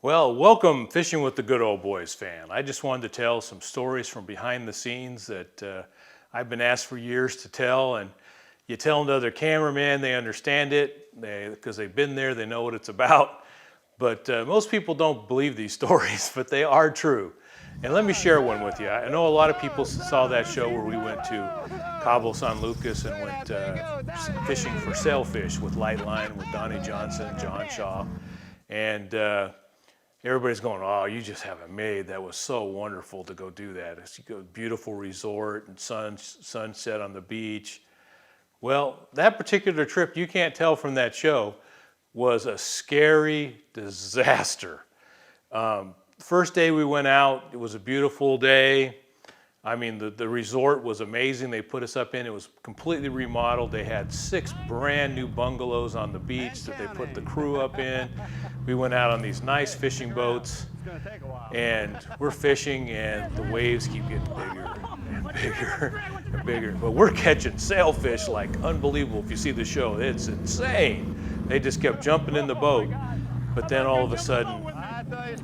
Well, welcome Fishing with the Good Old Boys fan. I just wanted to tell some stories from behind the scenes that I've been asked for years to tell, and you tell them to other cameramen, they understand it because they've been there, they know what it's about. But most people don't believe these stories, but they are true. And let me share one with you. I know a lot of people saw that show where we went to Cabo San Lucas and went fishing for sailfish with light line with Donny Johnson, John Shaw, and everybody's going, oh, you just have it made. That was so wonderful to go do that. It's a beautiful resort and sunset on the beach. Well, that particular trip, you can't tell from that show, was a scary disaster. First day we went out, it was a beautiful day. I mean, the resort was amazing. They put us up in, it was completely remodeled. They had 6 brand new bungalows on the beach that they put the crew up in. We went out on these nice fishing boats and we're fishing and the waves keep getting bigger and bigger and bigger. But we're catching sailfish like unbelievable. If you see the show, it's insane. They just kept jumping in the boat. But then all of a sudden,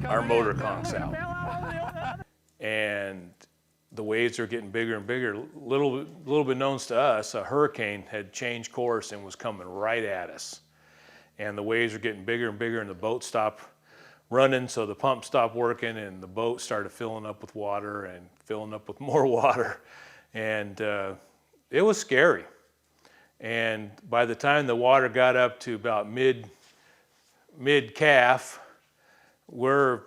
our motor conks out. And the waves are getting bigger and bigger. Little bit known to us, a hurricane had changed course and was coming right at us. And the waves are getting bigger and bigger and the boat stopped running, so the pump stopped working and the boat started filling up with water and filling up with more water. And it was scary. And by the time the water got up to about mid-calf, we're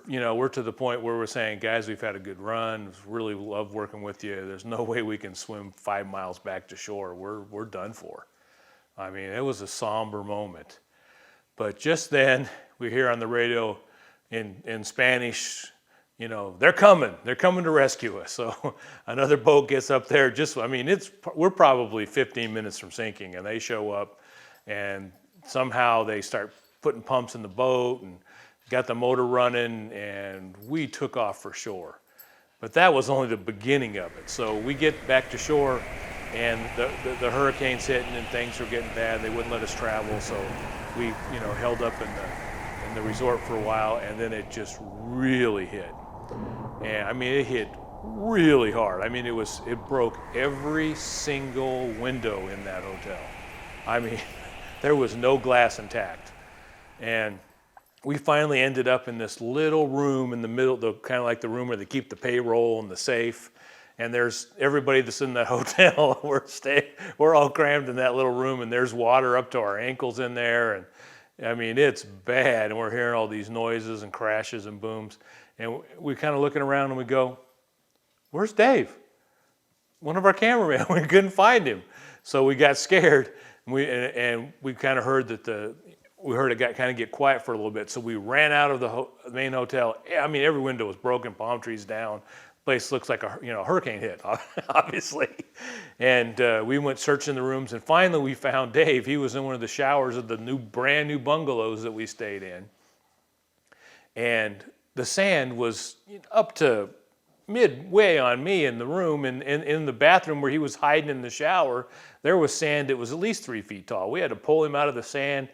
to the point where we're saying, guys, we've had a good run. Really love working with you. There's no way we can swim 5 miles back to shore. We're done for. I mean, it was a somber moment. But just then, we hear on the radio in Spanish, they're coming to rescue us. So another boat gets up there. We're probably 15 minutes from sinking, and they show up, and somehow they start putting pumps in the boat and got the motor running, and we took off for shore. But that was only the beginning of it. So we get back to shore, and the hurricane's hitting, and things were getting bad. They wouldn't let us travel, so we held up in the resort for a while, and then it just really hit. And I mean, it hit really hard. I mean, it broke every single window in that hotel. I mean, there was no glass intact. And we finally ended up in this little room in the middle, kind of like the room where they keep the payroll and the safe. And there's everybody that's in that hotel. We're all crammed in that little room, and there's water up to our ankles in there. And I mean, it's bad. And we're hearing all these noises and crashes and booms. And we kind of looking around and we go, where's Dave? One of our cameramen. We couldn't find him. So we got scared. And we kind of heard that we heard it kind of get quiet for a little bit, so we ran out of the main hotel. I mean, every window was broken, palm trees down. Place looks like a hurricane hit, obviously. And we went searching the rooms, and finally we found Dave. He was in one of the showers of the brand new bungalows that we stayed in. And the sand was up to midway on me in the room, and in the bathroom where he was hiding in the shower, there was sand that was at least 3 feet tall. We had to pull him out of the sand.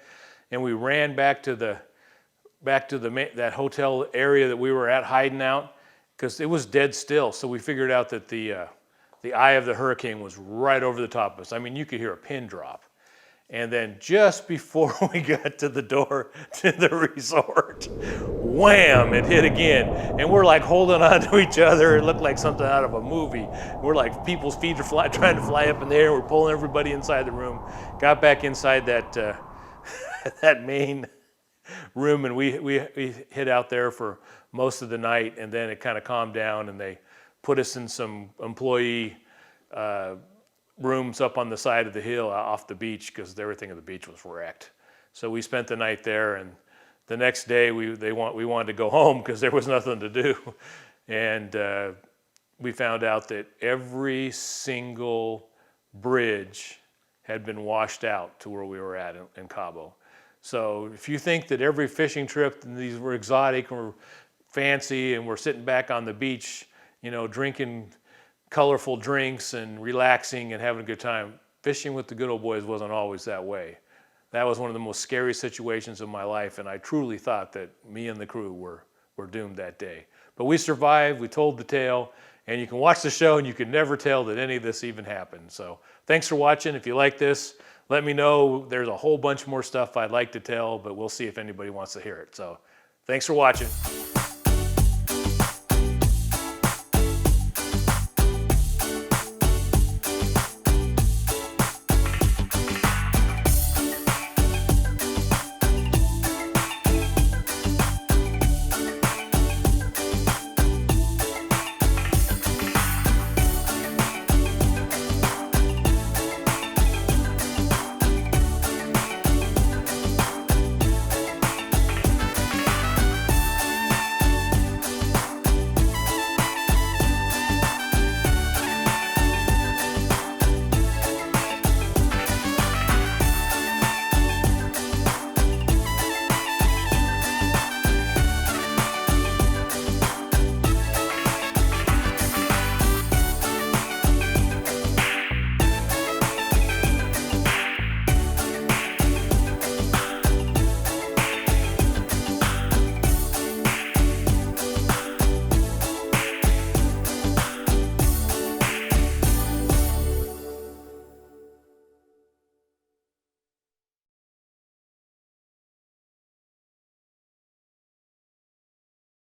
And we ran back to that hotel area that we were at hiding out, because it was dead still. So we figured out that the eye of the hurricane was right over the top of us. I mean, you could hear a pin drop. And then just before we got to the door to the resort, wham, it hit again. And we're like holding on to each other. It looked like something out of a movie. We're like, people's feet are trying to fly up in the air. We're pulling everybody inside the room. Got back inside that main room, and we hid out there for most of the night, and then it kind of calmed down, and they put us in some employee rooms up on the side of the hill off the beach, because everything at the beach was wrecked. So we spent the night there, and the next day we wanted to go home because there was nothing to do. And we found out that every single bridge had been washed out to where we were at in Cabo. So if you think that every fishing trip, and these were exotic or fancy, and we're sitting back on the beach, drinking colorful drinks and relaxing and having a good time, fishing with the Good Old Boys wasn't always that way. That was one of the most scary situations of my life, and I truly thought that me and the crew were were doomed that day. But we survived, we told the tale, and you can watch the show and you can never tell that any of this even happened. So thanks for watching. If you like this, let me know. There's a whole bunch more stuff I'd like to tell, but we'll see if anybody wants to hear it. So thanks for watching.